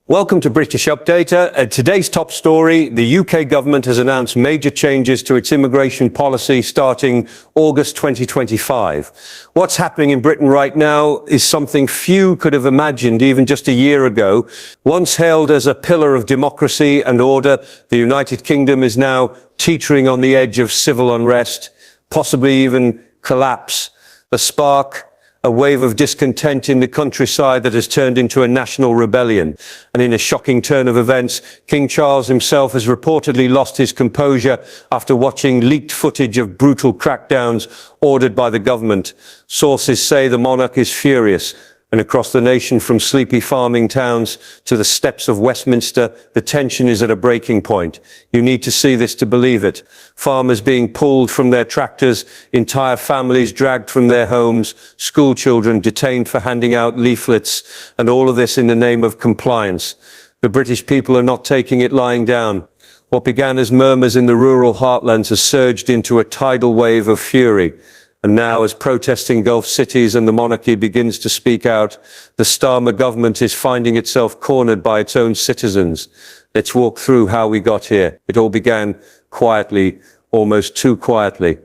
Welcome to British Update. Today's top story, the UK government has announced major changes to its immigration policy starting August 2025. What's happening in Britain right now is something few could have imagined even just a year ago. Once hailed as a pillar of democracy and order, the United Kingdom is now teetering on the edge of civil unrest, possibly even collapse. A spark, a wave of discontent in the countryside that has turned into a national rebellion. And in a shocking turn of events, King Charles himself has reportedly lost his composure after watching leaked footage of brutal crackdowns ordered by the government. Sources say the monarch is furious. And across the nation, from sleepy farming towns to the steps of Westminster, the tension is at a breaking point. You need to see this to believe it. Farmers being pulled from their tractors, entire families dragged from their homes, school children detained for handing out leaflets, and all of this in the name of compliance. The British people are not taking it lying down. What began as murmurs in the rural heartlands has surged into a tidal wave of fury. And now, as protests engulf cities and the monarchy begins to speak out, the Starmer government is finding itself cornered by its own citizens. Let's walk through how we got here. It all began quietly, almost too quietly.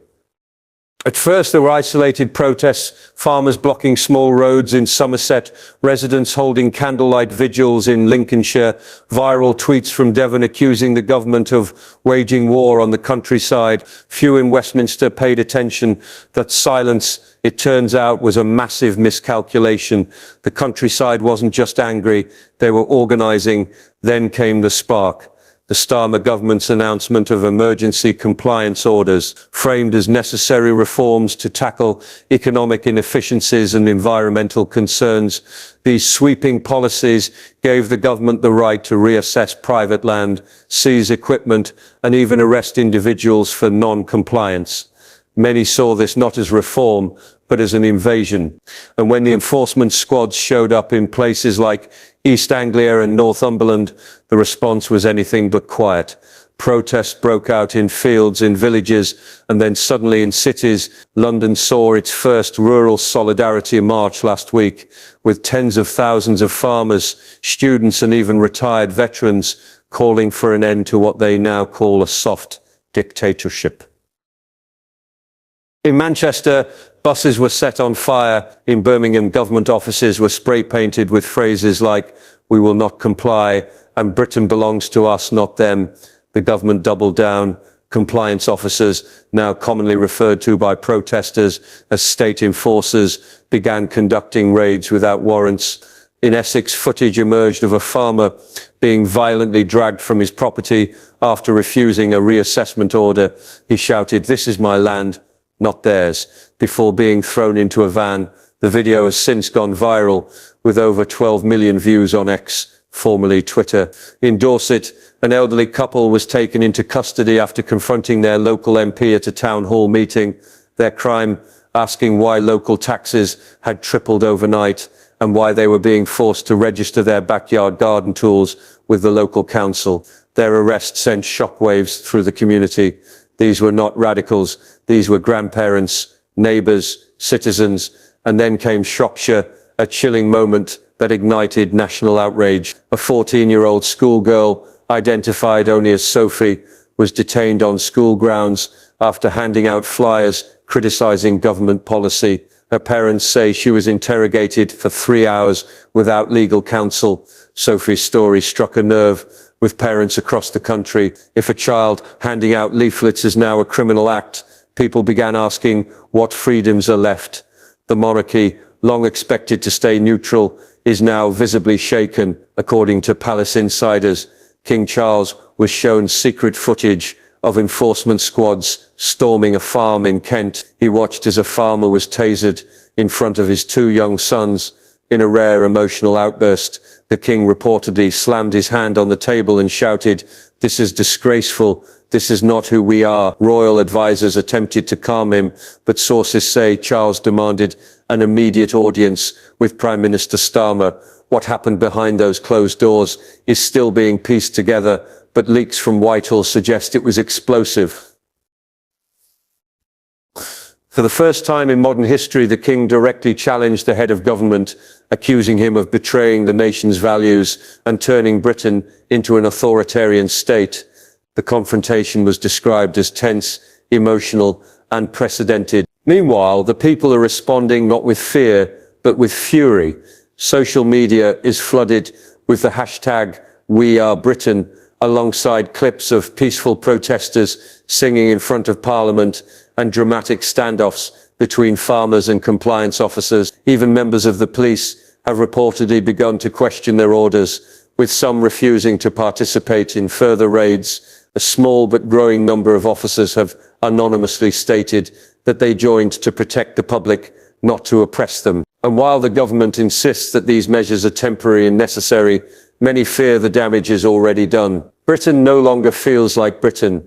At first, there were isolated protests, farmers blocking small roads in Somerset, residents holding candlelight vigils in Lincolnshire, viral tweets from Devon accusing the government of waging war on the countryside. Few in Westminster paid attention. That silence, it turns out, was a massive miscalculation. The countryside wasn't just angry, they were organising. Then came the spark. The Starmer government's announcement of emergency compliance orders, framed as necessary reforms to tackle economic inefficiencies and environmental concerns. These sweeping policies gave the government the right to reassess private land, seize equipment, and even arrest individuals for non-compliance. Many saw this not as reform, but as an invasion. And when the enforcement squads showed up in places like East Anglia and Northumberland, the response was anything but quiet. Protests broke out in fields, in villages, and then suddenly in cities. London saw its first rural solidarity march last week, with tens of thousands of farmers, students, and even retired veterans calling for an end to what they now call a soft dictatorship. In Manchester, buses were set on fire. In Birmingham, government offices were spray painted with phrases like, "We will not comply," and "Britain belongs to us, not them." The government doubled down. Compliance officers, now commonly referred to by protesters as state enforcers, began conducting raids without warrants. In Essex, footage emerged of a farmer being violently dragged from his property after refusing a reassessment order. He shouted, "This is my land, not theirs," before being thrown into a van. The video has since gone viral, with over 12 million views on X, formerly Twitter. In Dorset, an elderly couple was taken into custody after confronting their local MP at a town hall meeting. Their crime, asking why local taxes had tripled overnight and why they were being forced to register their backyard garden tools with the local council. Their arrest sent shockwaves through the community. These were not radicals. These were grandparents, neighbours, citizens. And then came Shropshire, a chilling moment that ignited national outrage. A 14-year-old schoolgirl, identified only as Sophie, was detained on school grounds after handing out flyers criticising government policy. Her parents say she was interrogated for 3 hours without legal counsel. Sophie's story struck a nerve with parents across the country. If a child handing out leaflets is now a criminal act, people began asking what freedoms are left. The monarchy, long expected to stay neutral, is now visibly shaken. According to palace insiders, King Charles was shown secret footage of enforcement squads storming a farm in Kent. He watched as a farmer was tasered in front of his 2 young sons. In a rare emotional outburst, the king reportedly slammed his hand on the table and shouted, "This is disgraceful. This is not who we are." Royal advisers attempted to calm him, but sources say Charles demanded an immediate audience with Prime Minister Starmer. What happened behind those closed doors is still being pieced together, but leaks from Whitehall suggest it was explosive. For the first time in modern history, the king directly challenged the head of government, accusing him of betraying the nation's values and turning Britain into an authoritarian state. The confrontation was described as tense, emotional, and unprecedented. Meanwhile, the people are responding not with fear, but with fury. Social media is flooded with the hashtag #WeAreBritain, alongside clips of peaceful protesters singing in front of Parliament and dramatic standoffs between farmers and compliance officers. Even members of the police have reportedly begun to question their orders, with some refusing to participate in further raids. A small but growing number of officers have anonymously stated that they joined to protect the public, not to oppress them. And while the government insists that these measures are temporary and necessary, many fear the damage is already done. Britain no longer feels like Britain.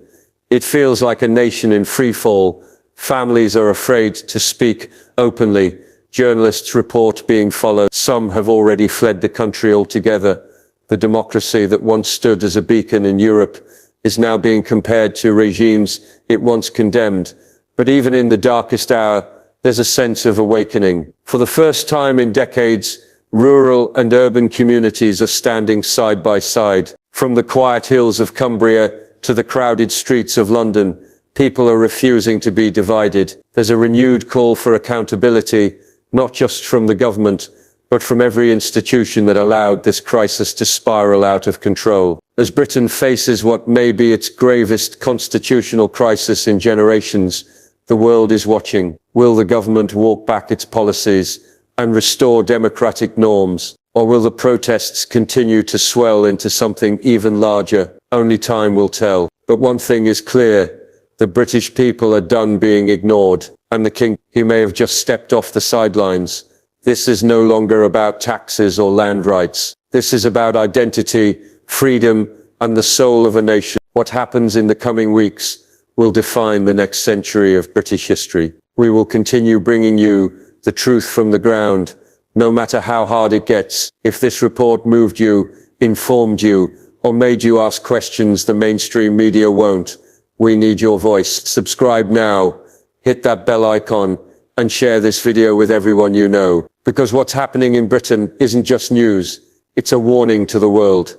It feels like a nation in free fall. Families are afraid to speak openly. Journalists report being followed. Some have already fled the country altogether. The democracy that once stood as a beacon in Europe is now being compared to regimes it once condemned. But even in the darkest hour, there's a sense of awakening. For the first time in decades, rural and urban communities are standing side by side. From the quiet hills of Cumbria to the crowded streets of London, people are refusing to be divided. There's a renewed call for accountability, not just from the government, but from every institution that allowed this crisis to spiral out of control. As Britain faces what may be its gravest constitutional crisis in generations, the world is watching. Will the government walk back its policies and restore democratic norms? Or will the protests continue to swell into something even larger? Only time will tell. But one thing is clear. The British people are done being ignored. And the king, he may have just stepped off the sidelines. This is no longer about taxes or land rights. This is about identity, freedom, and the soul of a nation. What happens in the coming weeks will define the next century of British history. We will continue bringing you the truth from the ground, no matter how hard it gets. If this report moved you, informed you, or made you ask questions the mainstream media won't, we need your voice. Subscribe now, hit that bell icon, and share this video with everyone you know. Because what's happening in Britain isn't just news, it's a warning to the world.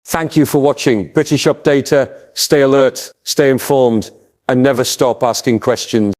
Thank you for watching British Updater. Stay alert, stay informed, and never stop asking questions.